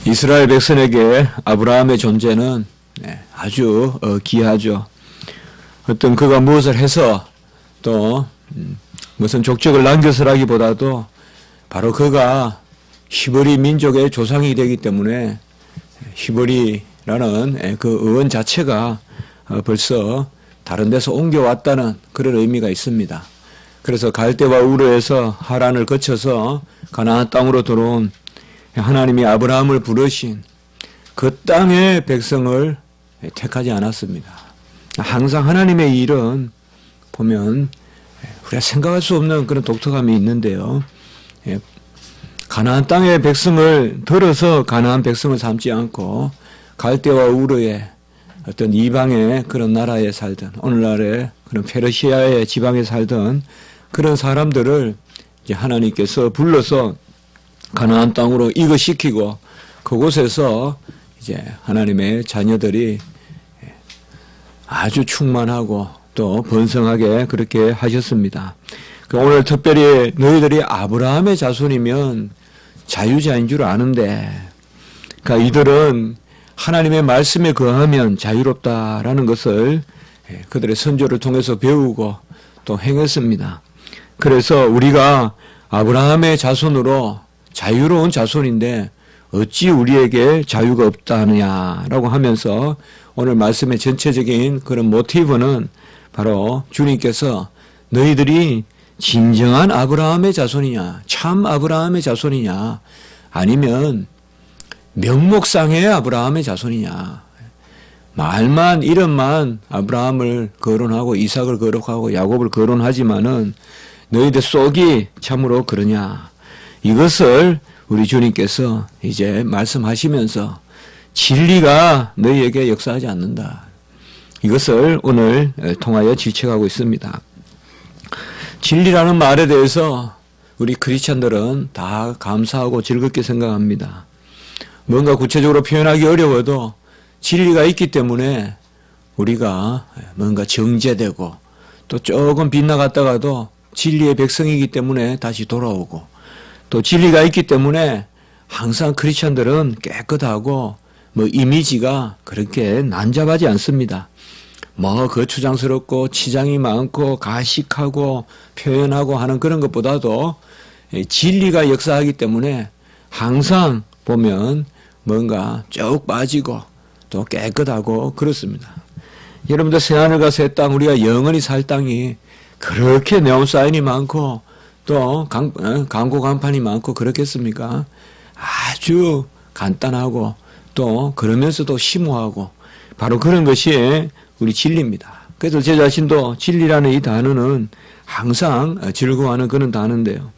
이스라엘 백성에게 아브라함의 존재는 아주 귀하죠. 어떤 그가 무엇을 해서 또 무슨 족적을 남겨서라기보다도 바로 그가 히브리 민족의 조상이 되기 때문에 히브리라는 그 의원 자체가 벌써 다른 데서 옮겨왔다는 그런 의미가 있습니다. 그래서 갈대와 우르에서 하란을 거쳐서 가나안 땅으로 들어온 하나님이 아브라함을 부르신 그 땅의 백성을 택하지 않았습니다. 항상 하나님의 일은 보면 우리가 생각할 수 없는 그런 독특함이 있는데요. 가나안 땅의 백성을 들어서 가나안 백성을 삼지 않고 갈대와 우르의 어떤 이방의 그런 나라에 살던 오늘날의 그런 페르시아의 지방에 살던 그런 사람들을 이제 하나님께서 불러서 가나안 땅으로 이거시키고 그곳에서 이제 하나님의 자녀들이 아주 충만하고 또 번성하게 그렇게 하셨습니다. 오늘 특별히 너희들이 아브라함의 자손이면 자유자인 줄 아는데, 그러니까 이들은 하나님의 말씀에 거하면 자유롭다라는 것을 그들의 선조를 통해서 배우고 또 행했습니다. 그래서 우리가 아브라함의 자손으로 자유로운 자손인데 어찌 우리에게 자유가 없다느냐라고 하면서 오늘 말씀의 전체적인 그런 모티브는 바로 주님께서 너희들이 진정한 아브라함의 자손이냐, 참 아브라함의 자손이냐, 아니면 명목상의 아브라함의 자손이냐, 말만 이름만 아브라함을 거론하고 이삭을 거론하고 야곱을 거론하지만은 너희들 속이 참으로 그러냐, 이것을 우리 주님께서 이제 말씀하시면서 진리가 너희에게 역사하지 않는다, 이것을 오늘 통하여 지적하고 있습니다. 진리라는 말에 대해서 우리 크리스찬들은 다 감사하고 즐겁게 생각합니다. 뭔가 구체적으로 표현하기 어려워도 진리가 있기 때문에 우리가 뭔가 정제되고 또 조금 빗나갔다가도 진리의 백성이기 때문에 다시 돌아오고, 또 진리가 있기 때문에 항상 크리스찬들은 깨끗하고 이미지가 그렇게 난잡하지 않습니다. 거추장스럽고 치장이 많고 가식하고 표현하고 하는 그런 것보다도 진리가 역사하기 때문에 항상 보면 뭔가 쭉 빠지고 또 깨끗하고 그렇습니다. 여러분들 새하늘과 새 땅, 우리가 영원히 살 땅이 그렇게 네온사인이 많고 또 광고 간판이 많고 그렇겠습니까? 아주 간단하고 또 그러면서도 심오하고 바로 그런 것이 우리 진리입니다. 그래서 제 자신도 진리라는 이 단어는 항상 즐거워하는 그런 단어인데요.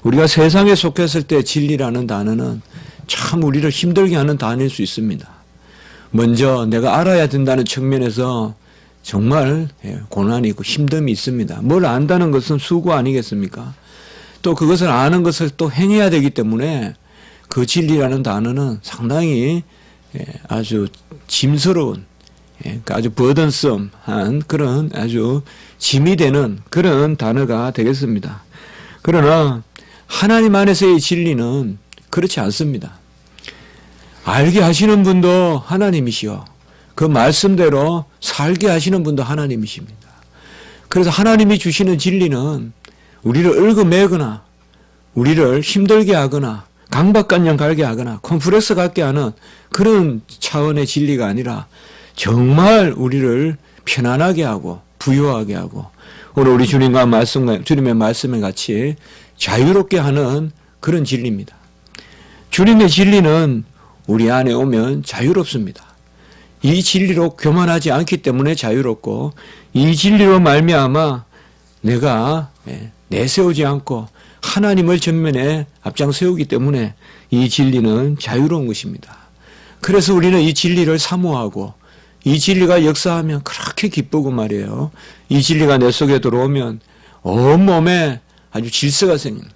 우리가 세상에 속했을 때 진리라는 단어는 참 우리를 힘들게 하는 단어일 수 있습니다. 먼저 내가 알아야 된다는 측면에서 정말 고난이 있고 힘듦이 있습니다. 뭘 안다는 것은 수고 아니겠습니까? 또 그것을 아는 것을 또 행해야 되기 때문에 그 진리라는 단어는 상당히 아주 짐스러운, 아주 버든썸한 그런 아주 짐이 되는 그런 단어가 되겠습니다. 그러나 하나님 안에서의 진리는 그렇지 않습니다. 알게 하시는 분도 하나님이시요, 그 말씀대로 살게 하시는 분도 하나님이십니다. 그래서 하나님이 주시는 진리는 우리를 얽어매거나 우리를 힘들게 하거나 강박관념 갈게 하거나 콤플렉스 갖게 하는 그런 차원의 진리가 아니라 정말 우리를 편안하게 하고 부유하게 하고 오늘 우리 주님의 말씀에 같이 자유롭게 하는 그런 진리입니다. 주님의 진리는 우리 안에 오면 자유롭습니다. 이 진리로 교만하지 않기 때문에 자유롭고, 이 진리로 말미암아 내가 내세우지 않고 하나님을 전면에 앞장세우기 때문에 이 진리는 자유로운 것입니다. 그래서 우리는 이 진리를 사모하고 이 진리가 역사하면 그렇게 기쁘고 말이에요. 이 진리가 내 속에 들어오면 온몸에 아주 질서가 생깁니다.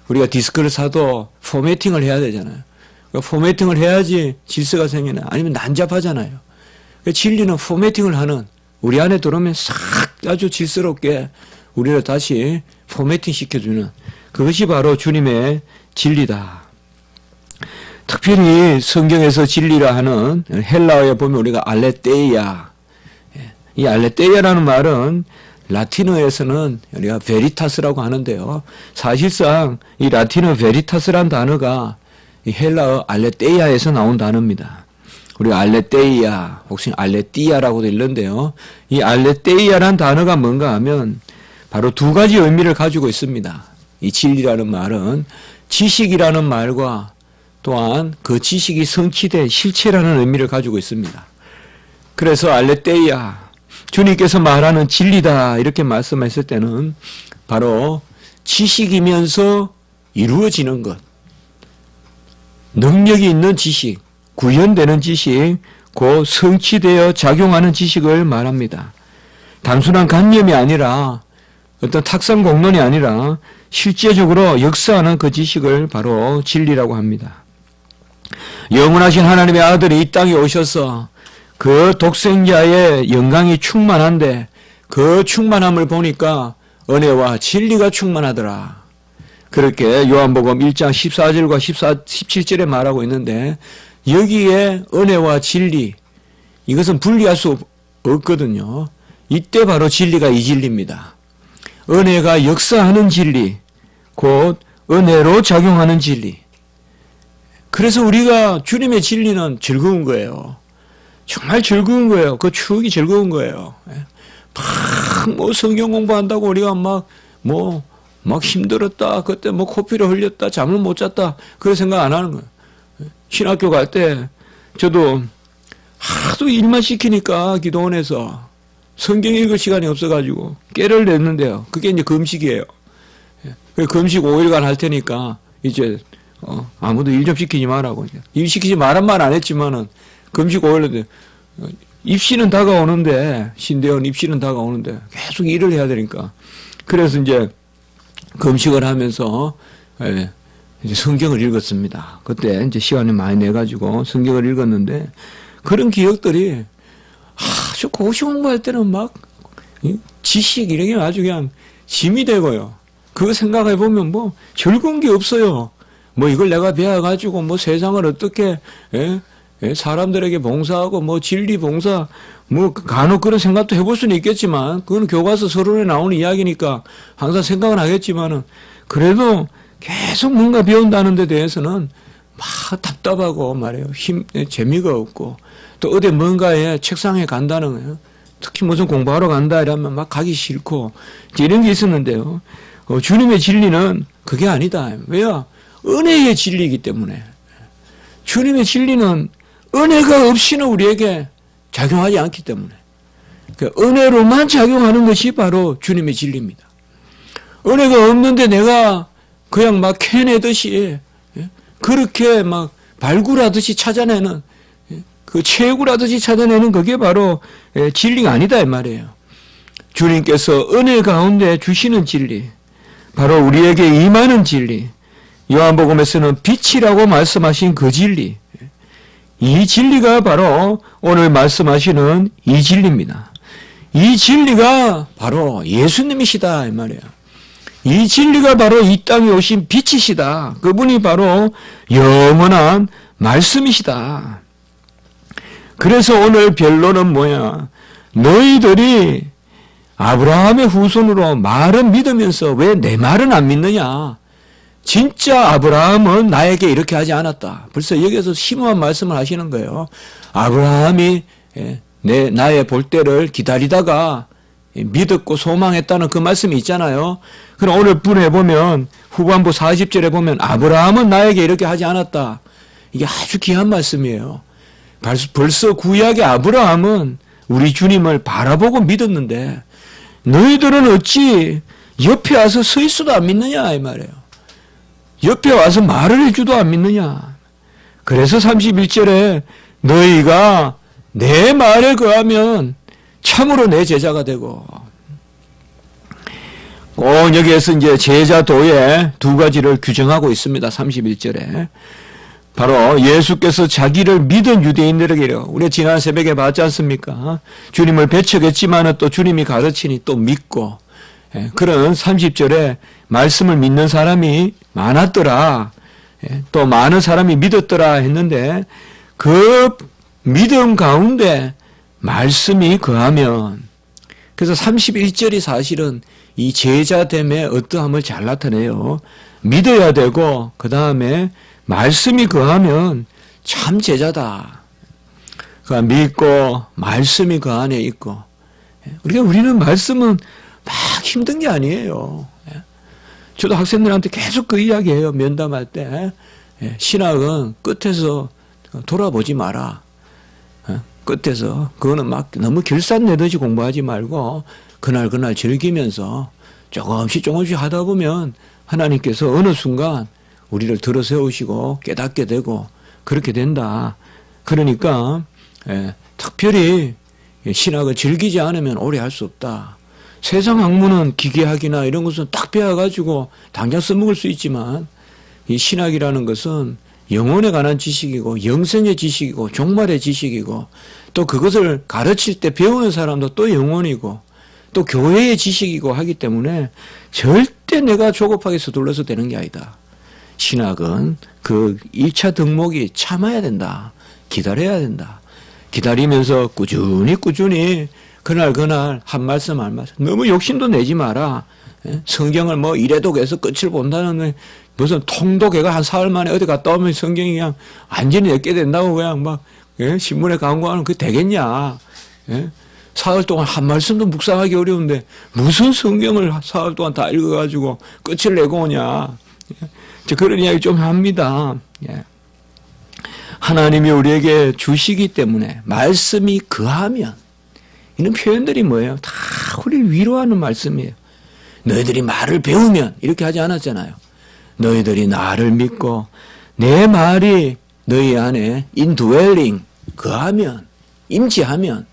우리가 디스크를 사도 포매팅을 해야 되잖아요. 포매팅을 해야지 질서가 생기나, 아니면 난잡하잖아요. 진리는 포매팅을 하는, 우리 안에 들어오면 싹 아주 질서롭게 우리를 다시 포매팅 시켜주는 그것이 바로 주님의 진리다. 특별히 성경에서 진리라 하는 헬라어에 보면 우리가 알레테이아, 이 알레테이아라는 말은 라틴어에서는 우리가 베리타스라고 하는데요. 사실상 이 라틴어 베리타스란 단어가 이 헬라어 알레테이아에서 나온 단어입니다. 우리가 알레테이아, 혹시 알레티아라고도 읽는데요. 이 알레테이아란 단어가 뭔가 하면 바로 두 가지 의미를 가지고 있습니다. 이 진리라는 말은 지식이라는 말과 또한 그 지식이 성취된 실체라는 의미를 가지고 있습니다. 그래서 알레테이아, 주님께서 말하는 진리다 이렇게 말씀했을 때는 바로 지식이면서 이루어지는 것, 능력이 있는 지식, 구현되는 지식, 곧 성취되어 작용하는 지식을 말합니다. 단순한 관념이 아니라 어떤 탁상 공론이 아니라 실제적으로 역사하는 그 지식을 바로 진리라고 합니다. 영원하신 하나님의 아들이 이 땅에 오셔서 그 독생자의 영광이 충만한데 그 충만함을 보니까 은혜와 진리가 충만하더라. 그렇게 요한복음 1장 14절과 17절에 말하고 있는데 여기에 은혜와 진리, 이것은 분리할 수 없거든요. 이때 바로 진리가 이 진리입니다. 은혜가 역사하는 진리, 곧 은혜로 작용하는 진리. 그래서 우리가 주님의 진리는 즐거운 거예요. 정말 즐거운 거예요. 그 추억이 즐거운 거예요. 막 성경 공부한다고 우리가 막 힘들었다. 그때 코피를 흘렸다. 잠을 못 잤다. 그런 생각 안 하는 거예요. 신학교 갈 때 저도 하도 일만 시키니까 기도원에서 성경 읽을 시간이 없어가지고 깨를 냈는데요. 그게 이제 금식이에요. 금식 5일간 할 테니까 이제 아무도 일 좀 시키지 말라고. 일 시키지 말란 말 안 했지만은 금식 5일인데 입시는 다가오는데 신대원 입시는 다가오는데 계속 일을 해야 되니까 그래서 이제 금식을 하면서 이제 성경을 읽었습니다. 그때 이제 시간을 많이 내가지고 성경을 읽었는데 그런 기억들이 아주 고시 공부할 때는 막 지식 이런 게 아주 그냥 짐이 되고요. 그거 생각해 보면 즐거운 게 없어요. 이걸 내가 배워가지고 세상을 어떻게 사람들에게 봉사하고 진리 봉사 간혹 그런 생각도 해볼 수는 있겠지만 그건 교과서 서론에 나오는 이야기니까 항상 생각은 하겠지만은 그래도 계속 뭔가 배운다는 데 대해서는 막 답답하고 말이에요. 재미가 없고 또 어디 뭔가에 책상에 간다는 거예요. 특히 무슨 공부하러 간다 이러면 막 가기 싫고 이런 게 있었는데요. 주님의 진리는 그게 아니다. 왜요? 은혜의 진리이기 때문에. 주님의 진리는 은혜가 없이는 우리에게 작용하지 않기 때문에. 은혜로만 작용하는 것이 바로 주님의 진리입니다. 은혜가 없는데 내가 그냥 막 캐내듯이 그렇게 막 발굴하듯이 찾아내는 그 채굴하듯이 찾아내는 그게 바로 진리가 아니다 이 말이에요. 주님께서 은혜 가운데 주시는 진리, 바로 우리에게 임하는 진리, 요한복음에서는 빛이라고 말씀하신 그 진리, 이 진리가 바로 오늘 말씀하시는 이 진리입니다. 이 진리가 바로 예수님이시다 이 말이에요. 이 진리가 바로 이 땅에 오신 빛이시다. 그분이 바로 영원한 말씀이시다. 그래서 오늘 변론은 뭐야? 너희들이 아브라함의 후손으로 말은 믿으면서 왜 내 말은 안 믿느냐? 진짜 아브라함은 나에게 이렇게 하지 않았다. 벌써 여기서 심오한 말씀을 하시는 거예요. 아브라함이 나의 볼 때를 기다리다가 믿었고 소망했다는 그 말씀이 있잖아요. 그럼 오늘 분에 보면 후반부 40절에 보면 아브라함은 나에게 이렇게 하지 않았다. 이게 아주 귀한 말씀이에요. 벌써 구약의 아브라함은 우리 주님을 바라보고 믿었는데 너희들은 어찌 옆에 와서 서 있어도 안 믿느냐 이 말이에요. 옆에 와서 말을 해줘도 안 믿느냐. 그래서 31절에 너희가 내 말에 거하면 참으로 내 제자가 되고, 여기에서 이제 제자도의 두 가지를 규정하고 있습니다. 31절에. 바로 예수께서 자기를 믿은 유대인들에게요. 우리가 지난 새벽에 봤지 않습니까? 주님을 배척했지만 또 주님이 가르치니 또 믿고, 그런 30절에 말씀을 믿는 사람이 많았더라. 또 많은 사람이 믿었더라 했는데 그 믿음 가운데 말씀이 거하면, 그래서 31절이 사실은 이 제자됨의 어떠함을 잘 나타내요. 믿어야 되고 그 다음에 말씀이 거하면 참 제자다. 그러니까 믿고 말씀이 그 안에 있고. 그러니까 우리는 말씀은 막 힘든 게 아니에요. 저도 학생들한테 계속 그 이야기해요. 면담할 때. 신학은 끝에서 돌아보지 마라. 끝에서 그거는 막 너무 길쌈내듯이 공부하지 말고 그날 즐기면서 조금씩 하다 보면 하나님께서 어느 순간 우리를 들어 세우시고 깨닫게 되고 그렇게 된다. 그러니까 특별히 신학을 즐기지 않으면 오래 할 수 없다. 세상 학문은 기계학이나 이런 것은 딱 배워가지고 당장 써먹을 수 있지만 이 신학이라는 것은 영혼에 관한 지식이고 영생의 지식이고 종말의 지식이고 또 그것을 가르칠 때 배우는 사람도 또 영혼이고 또 교회의 지식이고 하기 때문에 절대 내가 조급하게 서둘러서 되는 게 아니다. 신학은 그 1차 덕목이 참아야 된다. 기다려야 된다. 기다리면서 꾸준히 그날 한 말씀 너무 욕심도 내지 마라. 성경을 뭐 이래독해서 끝을 본다는 무슨 통독해가 한 사흘 만에 어디 갔다 오면 성경이 그냥 완전히 읽게 된다고 그냥 막 신문에 광고하는 그게 되겠냐. 사흘 동안 한 말씀도 묵상하기 어려운데 무슨 성경을 사흘 동안 다 읽어가지고 끝을 내고 오냐. 그런 이야기 좀 합니다. 하나님이 우리에게 주시기 때문에 말씀이 거하면, 이런 표현들이 뭐예요? 다 우리를 위로하는 말씀이에요. 너희들이 말을 배우면 이렇게 하지 않았잖아요. 너희들이 나를 믿고 내 말이 너희 안에 indwelling 거하면, 임지하면,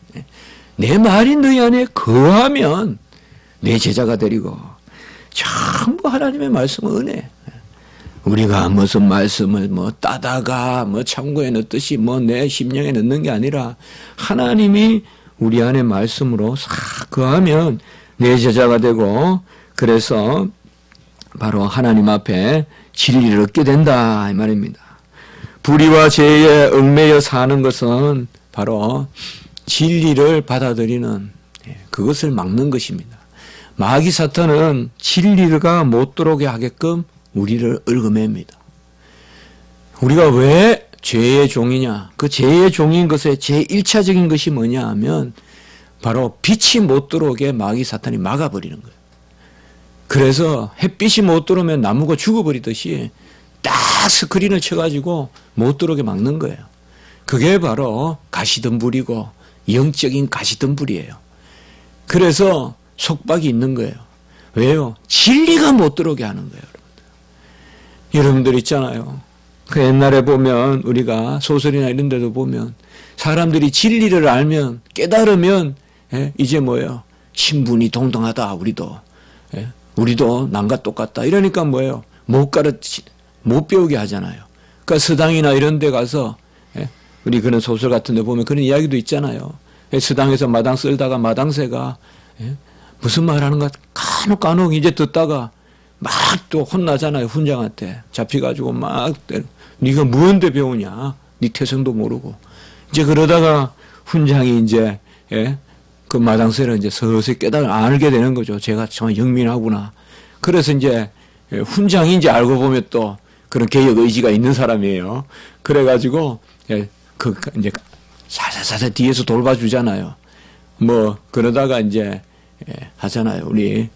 내 말이 너희 안에 거하면 내 제자가 되리고. 전부 하나님의 말씀은 은혜. 우리가 무슨 말씀을 뭐 따다가 뭐 창고에 넣듯이 뭐 내 심령에 넣는 게 아니라 하나님이 우리 안에 말씀으로 싹 거하면 내 제자가 되고, 그래서 바로 하나님 앞에 진리를 얻게 된다 이 말입니다. 불의와 죄에 얽매여 사는 것은 바로 진리를 받아들이는, 그것을 막는 것입니다. 마귀 사탄은 진리가 못 들어오게 하게끔 우리를 얽어맵니다. 우리가 왜 죄의 종이냐? 그 죄의 종인 것의 제1차적인 것이 뭐냐 하면 바로 빛이 못 들어오게 마귀 사탄이 막아버리는 거예요. 그래서 햇빛이 못 들어오면 나무가 죽어버리듯이 딱 스크린을 쳐가지고 못 들어오게 막는 거예요. 그게 바로 가시덤불이고 영적인 가시덤불이에요. 그래서 속박이 있는 거예요. 왜요? 진리가 못 들어오게 하는 거예요. 여러분들 있잖아요. 그 옛날에 보면 우리가 소설이나 이런 데도 보면 사람들이 진리를 알면 깨달으면 이제 뭐예요? 신분이 동등하다. 우리도 남과 똑같다. 이러니까 뭐예요? 못 배우게 하잖아요. 그러니까 서당이나 이런 데 가서 우리 그런 소설 같은 데 보면 그런 이야기도 있잖아요. 서당에서 마당 쓸다가 마당새가 무슨 말 하는가 간혹 이제 듣다가 막 또 혼나잖아요. 훈장한테 잡혀가지고 막 네가 무언데 배우냐? 네 태생도 모르고. 이제 그러다가 훈장이 이제 그 마당새를 이제 서서히 알게 되는 거죠. 제가 정말 영민하구나. 그래서 이제 훈장이 이제 알고 보면 또 그런 개혁 의지가 있는 사람이에요. 그래가지고 그 이제 사사사사 뒤에서 돌봐주잖아요. 뭐 그러다가 이제 하잖아요. 우리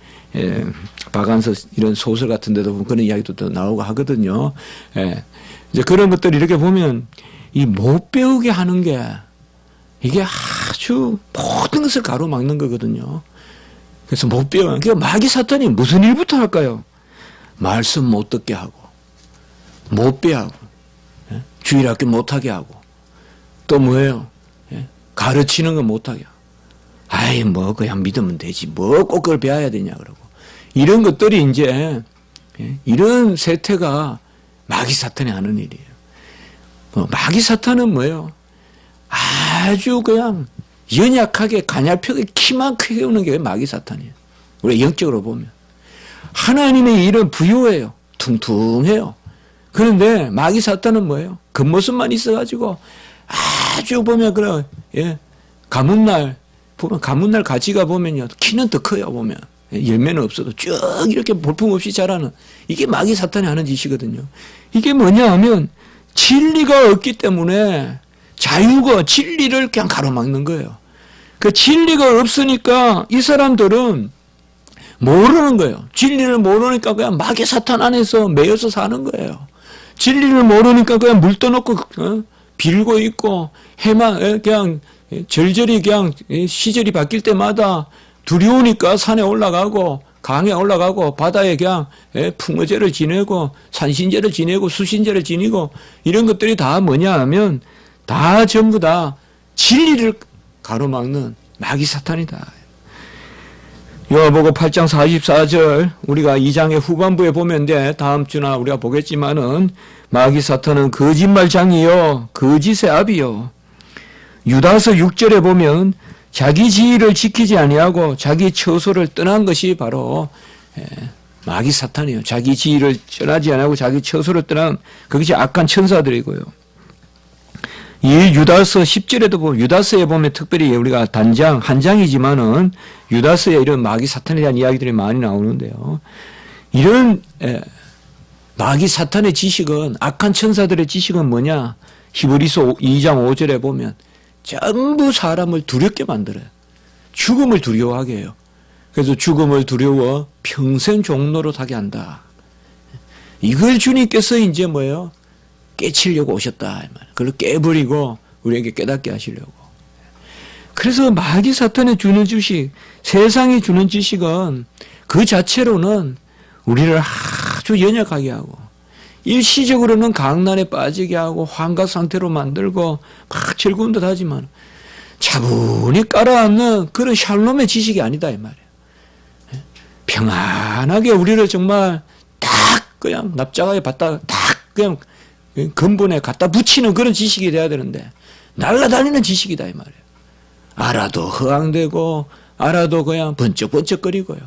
박안서 이런 소설 같은 데도 보면 그런 이야기도 또 나오고 하거든요. 이제 그런 것들 이렇게 보면 이 못 배우게 하는 게 이게 아주 모든 것을 가로막는 거거든요. 그래서 못 배우는, 그러니까 마귀 사탄이 무슨 일부터 할까요? 말씀 못 듣게 하고, 못 배우게 하고, 주일학교 못하게 하고, 또 뭐예요? 가르치는 거 못하게 하고. 아이, 뭐, 그냥 믿으면 되지. 뭐, 꼭 그걸 배워야 되냐, 그러고. 이런 것들이 이제, 이런 세태가 마귀 사탄이 하는 일이에요. 마귀 사탄은 뭐예요? 아주 그냥 연약하게, 가냘프게 키만 크게 오는 게 마귀 사탄이에요. 우리 영적으로 보면. 하나님의 일은 부유해요. 퉁퉁해요. 그런데 마귀 사탄은 뭐예요? 겉모습만 있어가지고 아주 보면 그런 가문날 보면 가문날 가지가 보면요 키는 더 커요. 보면 열매는 없어도 쭉 이렇게 볼품없이 자라는 이게 마귀 사탄이 하는 짓이거든요. 이게 뭐냐 하면 진리가 없기 때문에 자유가 진리를 그냥 가로막는 거예요. 그 진리가 없으니까 이 사람들은 모르는 거예요. 진리를 모르니까 그냥 마귀 사탄 안에서 매여서 사는 거예요. 진리를 모르니까 그냥 물 떠놓고 빌고 있고 해만 그냥 절절히 그냥 시절이 바뀔 때마다 두려우니까 산에 올라가고 강에 올라가고 바다에 그냥 풍어제를 지내고 산신제를 지내고 수신제를 지내고 이런 것들이 다 뭐냐 하면 다 전부 다 진리를 가로막는 마귀 사탄이다. 요한복음 8장 44절 우리가 2장의 후반부에 보면 돼. 다음 주나 우리가 보겠지만은 마귀 사탄은 거짓말장이요 거짓의 아비요. 유다서 6절에 보면 자기 지위를 지키지 아니하고 자기 처소를 떠난 것이 바로 마귀 사탄이에요. 자기 지위를 전하지 아니하고 자기 처소를 떠난 그것이 악한 천사들이고요. 이 유다서 10절에도 보면 유다서에 보면 특별히 우리가 단장 한 장이지만은 유다서에 이런 마귀 사탄에 대한 이야기들이 많이 나오는데요. 이런 마귀 사탄의 지식은 악한 천사들의 지식은 뭐냐? 히브리서 2장 5절에 보면 전부 사람을 두렵게 만들어요. 죽음을 두려워하게 해요. 그래서 죽음을 두려워 평생 종로로 타게 한다. 이걸 주님께서 이제 뭐예요? 깨치려고 오셨다. 그걸 깨버리고 우리에게 깨닫게 하시려고. 그래서 마귀 사탄이 주는 지식, 세상이 주는 지식은 그 자체로는 우리를 아주 연약하게 하고 일시적으로는 강난에 빠지게 하고 환각 상태로 만들고 막 즐거운 듯 하지만 차분히 깔아앉는 그런 샬롬의 지식이 아니다 이 말이에요. 평안하게 우리를 정말 딱 그냥 납작하게 받다 딱 그냥 근본에 갖다 붙이는 그런 지식이 돼야 되는데 날아다니는 지식이다 이 말이에요. 알아도 허황되고 알아도 그냥 번쩍번쩍거리고요.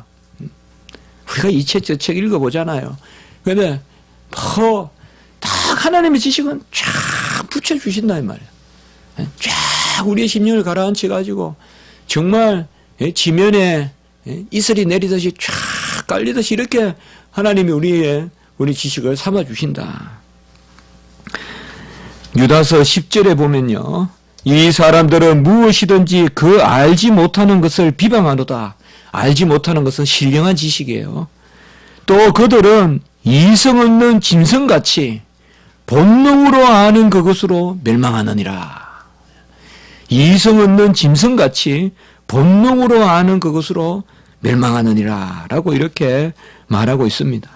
우리가 이 책 저 책 읽어보잖아요. 그런데 딱 하나님의 지식은 쫙 붙여주신다 이 말이에요. 쫙 우리의 심령을 가라앉혀가지고 정말 지면에 이슬이 내리듯이 쫙 깔리듯이 이렇게 하나님이 우리 지식을 삼아주신다. 유다서 10절에 보면요. 이 사람들은 무엇이든지 그 알지 못하는 것을 비방하노다. 알지 못하는 것은 신령한 지식이에요. 또 그들은 이성 없는 짐승같이 본능으로 아는 그것으로 멸망하느니라. 이성 없는 짐승같이 본능으로 아는 그것으로 멸망하느니라 라고 이렇게 말하고 있습니다.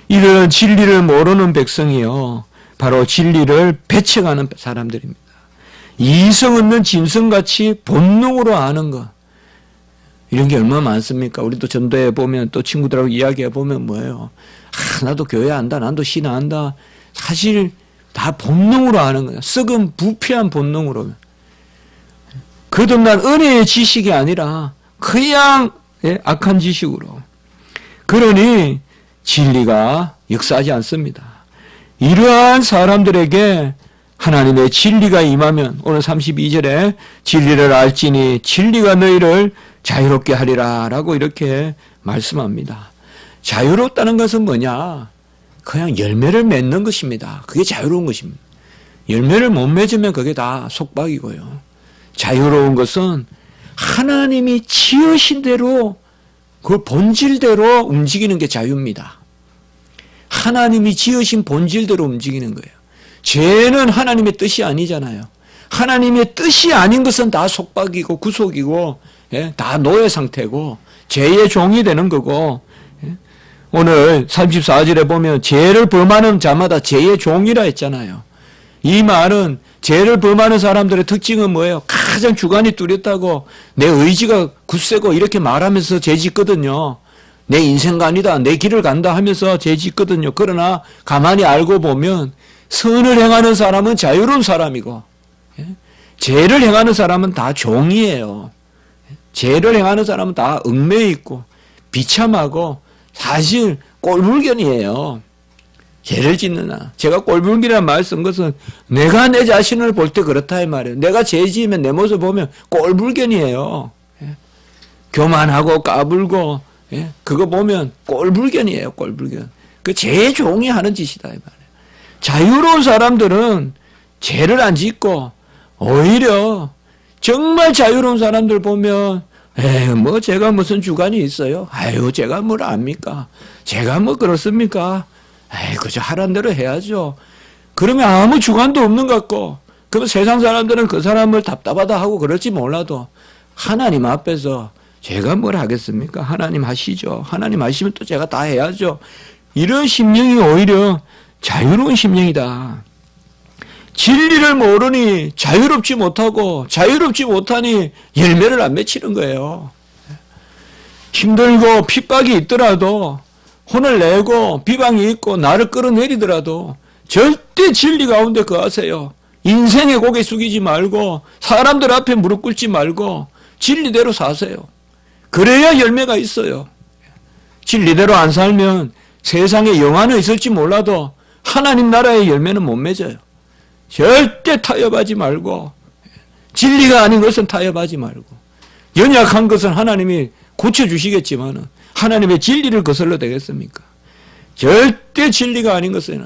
이런 진리를 모르는 백성이요. 바로 진리를 배척하는 사람들입니다. 이성 없는 짐승같이 본능으로 아는 것. 이런 게 얼마나 많습니까? 우리도 전도해 보면 또 친구들하고 이야기해 보면 뭐예요? 나도 교회 안다. 나도 신앙 안다. 사실 다 본능으로 아는 거야. 썩은 부패한 본능으로. 거듭난 은혜의 지식이 아니라 그냥 악한 지식으로. 그러니 진리가 역사하지 않습니다. 이러한 사람들에게 하나님의 진리가 임하면 오늘 32절에 진리를 알지니 진리가 너희를 자유롭게 하리라 라고 이렇게 말씀합니다. 자유롭다는 것은 뭐냐? 그냥 열매를 맺는 것입니다. 그게 자유로운 것입니다. 열매를 못 맺으면 그게 다 속박이고요. 자유로운 것은 하나님이 지으신 대로 그 본질대로 움직이는 게 자유입니다. 하나님이 지으신 본질대로 움직이는 거예요. 죄는 하나님의 뜻이 아니잖아요. 하나님의 뜻이 아닌 것은 다 속박이고 구속이고 다 노예 상태고 죄의 종이 되는 거고 오늘 34절에 보면 죄를 범하는 자마다 죄의 종이라 했잖아요. 이 말은 죄를 범하는 사람들의 특징은 뭐예요? 가장 주관이 뚜렷하고 내 의지가 굳세고 이렇게 말하면서 죄 짓거든요. 내 인생가 아니다. 내 길을 간다 하면서 죄 짓거든요. 그러나 가만히 알고 보면 선을 행하는 사람은 자유로운 사람이고 죄를 행하는 사람은 다 종이에요. 죄를 행하는 사람은 다 얽매여 있고 비참하고 사실 꼴불견이에요. 죄를 짓느냐. 제가 꼴불견이라는 말 쓴 것은 내가 내 자신을 볼 때 그렇다 이 말이에요. 내가 죄 지으면 내 모습 보면 꼴불견이에요. 예. 교만하고 까불고 예. 그거 보면 꼴불견이에요. 꼴불견. 그 죄의 종이 하는 짓이다 이 말이에요. 자유로운 사람들은 죄를 안 짓고 오히려 정말 자유로운 사람들 보면 뭐 제가 무슨 주관이 있어요? 아유 제가 뭘 압니까? 제가 뭐 그렇습니까? 그저 하란 대로 해야죠. 그러면 아무 주관도 없는 것 같고 그럼 세상 사람들은 그 사람을 답답하다 하고 그럴지 몰라도 하나님 앞에서 제가 뭘 하겠습니까? 하나님 하시죠. 하나님 하시면 또 제가 다 해야죠. 이런 심령이 오히려 자유로운 심령이다. 진리를 모르니 자유롭지 못하고 자유롭지 못하니 열매를 안 맺히는 거예요. 힘들고 핍박이 있더라도 혼을 내고 비방이 있고 나를 끌어내리더라도 절대 진리 가운데 거하세요. 인생에 고개 숙이지 말고 사람들 앞에 무릎 꿇지 말고 진리대로 사세요. 그래야 열매가 있어요. 진리대로 안 살면 세상에 영화는 있을지 몰라도 하나님 나라의 열매는 못 맺어요. 절대 타협하지 말고 진리가 아닌 것은 타협하지 말고 연약한 것은 하나님이 고쳐주시겠지만 하나님의 진리를 거슬러 되겠습니까? 절대 진리가 아닌 것은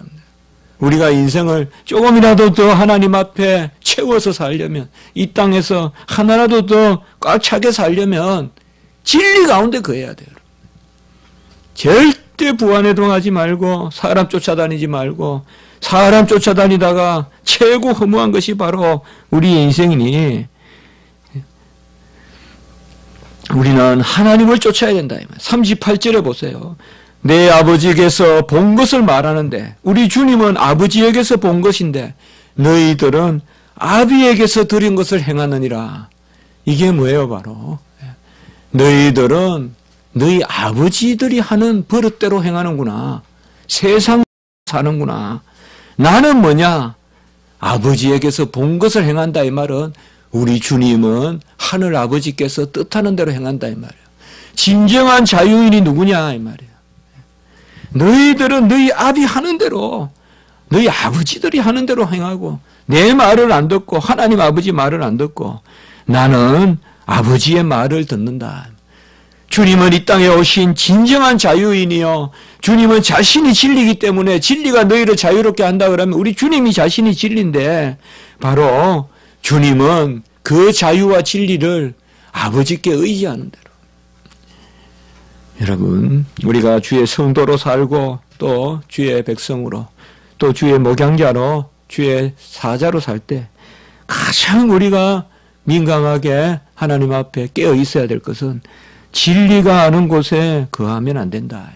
우리가 인생을 조금이라도 더 하나님 앞에 채워서 살려면 이 땅에서 하나라도 더 꽉 차게 살려면 진리 가운데 거해야 돼요. 절대 부안해동하지 말고 사람 쫓아다니지 말고 사람 쫓아다니다가 최고 허무한 것이 바로 우리의 인생이니 우리는 하나님을 쫓아야 된다. 38절에 보세요. 내 아버지에게서 본 것을 말하는데 우리 주님은 아버지에게서 본 것인데 너희들은 아비에게서 들은 것을 행하느니라. 이게 뭐예요? 바로 너희들은 너희 아버지들이 하는 버릇대로 행하는구나. 세상 사는구나. 나는 뭐냐? 아버지에게서 본 것을 행한다 이 말은 우리 주님은 하늘 아버지께서 뜻하는 대로 행한다 이 말이에요. 진정한 자유인이 누구냐 이 말이에요. 너희들은 너희 아비 하는 대로 너희 아버지들이 하는 대로 행하고 내 말을 안 듣고 하나님 아버지 말을 안 듣고 나는 아버지의 말을 듣는다. 주님은 이 땅에 오신 진정한 자유인이요. 주님은 자신이 진리이기 때문에 진리가 너희를 자유롭게 한다 그러면 우리 주님이 자신이 진리인데 바로 주님은 그 자유와 진리를 아버지께 의지하는 대로. 여러분, 우리가 주의 성도로 살고 또 주의 백성으로 또 주의 목양자로 주의 사자로 살 때 가장 우리가 민감하게 하나님 앞에 깨어 있어야 될 것은 진리가 아는 곳에 거하면 안 된다.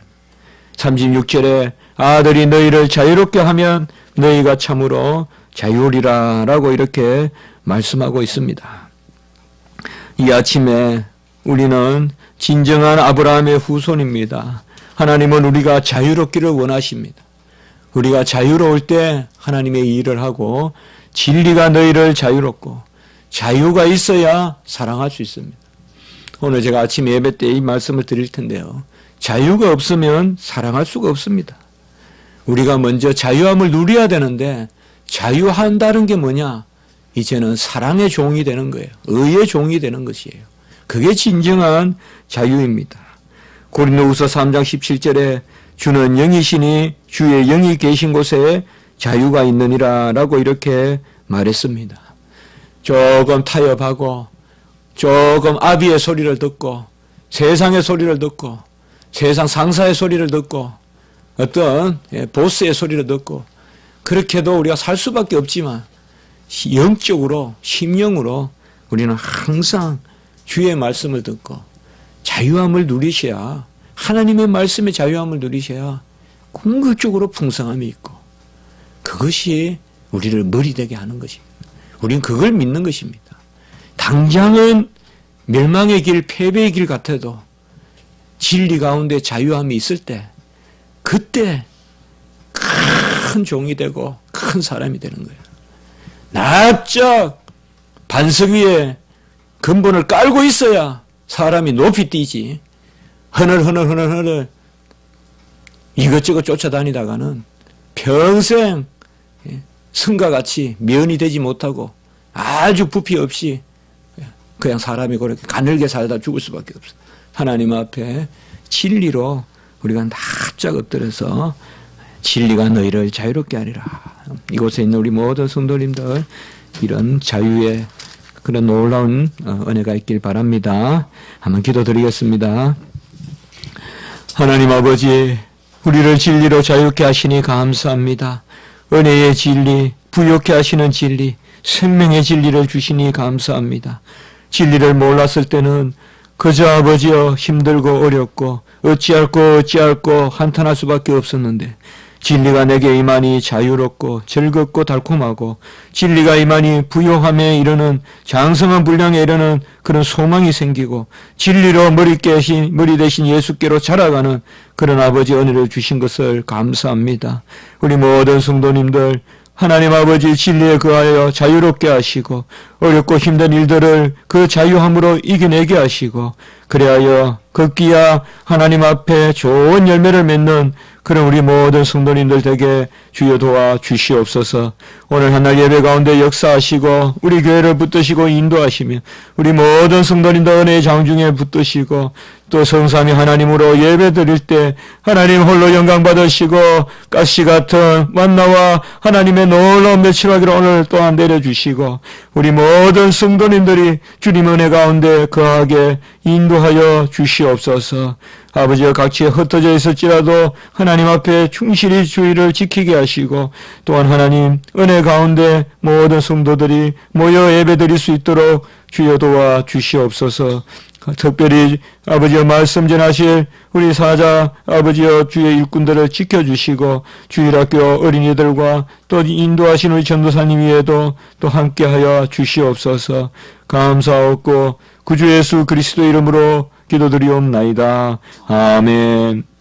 36절에 아들이 너희를 자유롭게 하면 너희가 참으로 자유리라 라고 이렇게 말씀하고 있습니다. 이 아침에 우리는 진정한 아브라함의 후손입니다. 하나님은 우리가 자유롭기를 원하십니다. 우리가 자유로울 때 하나님의 일을 하고 진리가 너희를 자유롭고 자유가 있어야 사랑할 수 있습니다. 오늘 제가 아침 예배 때 이 말씀을 드릴 텐데요. 자유가 없으면 사랑할 수가 없습니다. 우리가 먼저 자유함을 누려야 되는데 자유한다는 게 뭐냐? 이제는 사랑의 종이 되는 거예요. 의의 종이 되는 것이에요. 그게 진정한 자유입니다. 고린도후서 3장 17절에 주는 영이시니 주의 영이 계신 곳에 자유가 있느니라 라고 이렇게 말했습니다. 조금 타협하고 조금 아비의 소리를 듣고 세상의 소리를 듣고 세상 상사의 소리를 듣고 어떤 보스의 소리를 듣고 그렇게도 우리가 살 수밖에 없지만 영적으로 심령으로 우리는 항상 주의 말씀을 듣고 자유함을 누리셔야 하나님의 말씀의 자유함을 누리셔야 궁극적으로 풍성함이 있고 그것이 우리를 머리되게 하는 것입니다. 우리는 그걸 믿는 것입니다. 당장은 멸망의 길, 패배의 길 같아도 진리 가운데 자유함이 있을 때 그때 큰 종이 되고 큰 사람이 되는 거예요. 납작 반석 위에 근본을 깔고 있어야 사람이 높이 뛰지. 흐느흐느 이것저것 쫓아다니다가는 평생 성과 같이 면이 되지 못하고 아주 부피 없이 그냥 사람이 그렇게 가늘게 살다 죽을 수밖에 없어. 하나님 앞에 진리로 우리가 납작 엎드려서 진리가 너희를 자유롭게 하리라. 이곳에 있는 우리 모든 성도님들 이런 자유의 그런 놀라운 은혜가 있길 바랍니다. 한번 기도드리겠습니다. 하나님 아버지, 우리를 진리로 자유케 하시니 감사합니다. 은혜의 진리, 부요케 하시는 진리, 생명의 진리를 주시니 감사합니다. 진리를 몰랐을 때는 그저 아버지여 힘들고 어렵고 어찌할꼬 한탄할 수밖에 없었는데 진리가 내게 임하니 자유롭고 즐겁고 달콤하고 진리가 임하니 부요함에 이르는 장성한 분량에 이르는 그런 소망이 생기고 진리로 머리 대신 예수께로 자라가는 그런 아버지 은혜를 주신 것을 감사합니다. 우리 모든 성도님들 하나님 아버지 진리에 거하여 자유롭게 하시고 어렵고 힘든 일들을 그 자유함으로 이겨내게 하시고 그리하여 걷기야 하나님 앞에 좋은 열매를 맺는 그런 우리 모든 성도님들 되게 주여 도와 주시옵소서. 오늘 한날 예배 가운데 역사하시고 우리 교회를 붙드시고 인도하시며 우리 모든 성도님들 은혜의 장중에 붙드시고 또 성삼위 하나님으로 예배 드릴 때 하나님 홀로 영광 받으시고 가시 같은 만나와 하나님의 놀라운 며칠하기를 오늘 또한 내려주시고 우리 모든 성도님들이 주님 은혜 가운데 거하게 인도하여 주시옵소서. 아버지와 같이 흩어져 있을지라도 하나님 앞에 충실히 주의를 지키게 하시고 또한 하나님 은혜 가운데 모든 성도들이 모여 예배드릴 수 있도록 주여 도와 주시옵소서. 특별히 아버지여 말씀 전하실 우리 사자 아버지여 주의 일꾼들을 지켜주시고 주일학교 어린이들과 또 인도하신 우리 전도사님 위에도 또 함께하여 주시옵소서. 감사하옵고 구주 예수 그리스도 이름으로 기도드리옵나이다. 아멘.